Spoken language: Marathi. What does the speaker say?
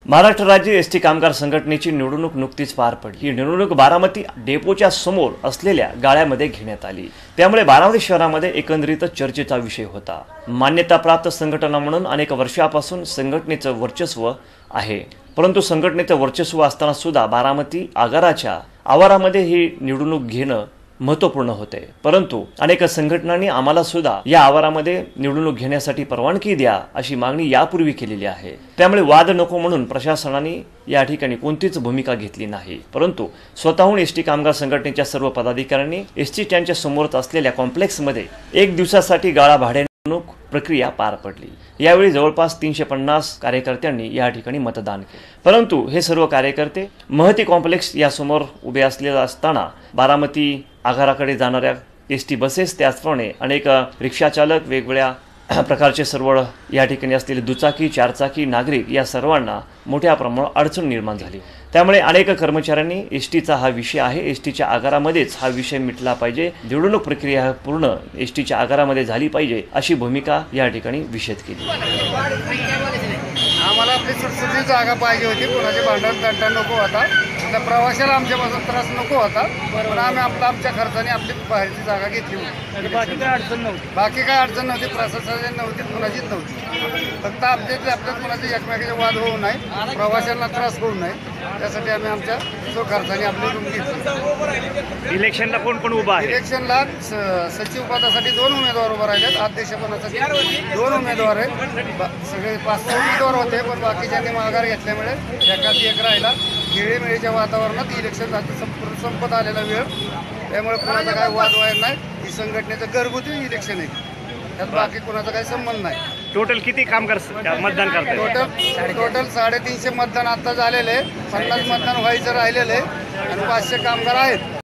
महाराष्ट्र राज्य एसटी कामगार संघटनेची निवडणूक नुकतीच पार पडली। ही निवडणूक बारामती डेपोच्या समोर असलेल्या गाळ्यामध्ये घेण्यात आली। त्यामुळे बारामती शहरामध्ये एकंदरीतच चर्चेचा विषय होता। मान्यताप्राप्त संघटना म्हणून अनेक वर्षापासून संघटनेचं वर्चस्व आहे, परंतु संघटनेचं वर्चस्व असताना सुद्धा बारामती आगाराच्या आवारामध्ये ही निवडणूक घेणं महत्त्वपूर्ण होते। परंतु अनेक संघटनांनी आम्हाला सुद्धा या आवारामध्ये निवडणूक घेण्यासाठी परवानगी द्या अशी मागणी यापूर्वी केलेली आहे। त्यामुळे वाद नको म्हणून प्रशासनाने या ठिकाणी कोणतीच भूमिका घेतली नाही, परंतु स्वतःहून एसटी कामगार संघटनेच्या सर्व पदाधिकाऱ्यांनी एसटी स्टँडच्या समोरच असलेल्या कॉम्प्लेक्समध्ये एक दिवसासाठी गाळा भाड्याने निवडणूक प्रक्रिया पार पडली। यावेळी जवळपास 350 कार्यकर्त्यांनी या ठिकाणी मतदान केले, परंतु हे सर्व कार्यकर्ते महती कॉम्प्लेक्स या समोर उभे असलेले असताना बारामती आगाराकडे जाणाऱ्या एसटी बसेस, त्याचप्रमाणे अनेक रिक्षा चालक, वेगवेगळ्या प्रकारचे सर्व या ठिकाणी असलेले दुचाकी, चारचाकी नागरिक या सर्वांना मोठ्या प्रमाणात अडचण निर्माण झाली। त्यामुळे अनेक कर्मचाऱ्यांनी एसटीचा हा विषय आहे, एसटीच्या आगारामध्येच हा विषय मिटला पाहिजे, निवडणूक प्रक्रिया पूर्ण एसटीच्या आगारामध्ये झाली पाहिजे अशी भूमिका या ठिकाणी विषद केली। आम्हाला आपली सुटसुटीत जागा पाहिजे होती, कोणाचे भांडण तंटा नको होता, त्या प्रवाशाला आमच्यापासून त्रास नको होता, पण आम्ही आमच्या खर्चाने आपली बाहेरची जागा घेतली होती। बाकी काय अडचण नव्हती, प्रशासनाची नव्हती, कुणाचीच नव्हती। फक्त आपल्यात कोणाचे एकमेकाचे वाद होऊ नये, प्रवाशांना त्रास होऊ नये, त्यासाठी आम्ही आमच्या खर्चाने आपली रूम घेतली। इलेक्शनला कोण कोण उभा आहे? इलेक्शनला सचिव पदासाठी 2 उमेदवार उभे राहिलेत, अध्यक्षपदासाठी 2 उमेदवार आहेत। सगळे 5 उमेदवार होते, पण बाकीच्यांनी माघार घेतल्यामुळे एकाच एक राहिला। खेळीमेळीच्या वातावरणात इलेक्शन संपत आलेला वेळ, त्यामुळे कोणाचा काय वाद व्हायला नाही। ही संघटनेचं घरगुती इलेक्शन आहे, त्यात बाकी कोणाचा काही संबंध नाही। टोटल किती कामगार मतदान करतात? टोटल 350 मतदान आता झालेले, 50 मतदान व्हायचं राहिलेले आणि 500 कामगार आहेत।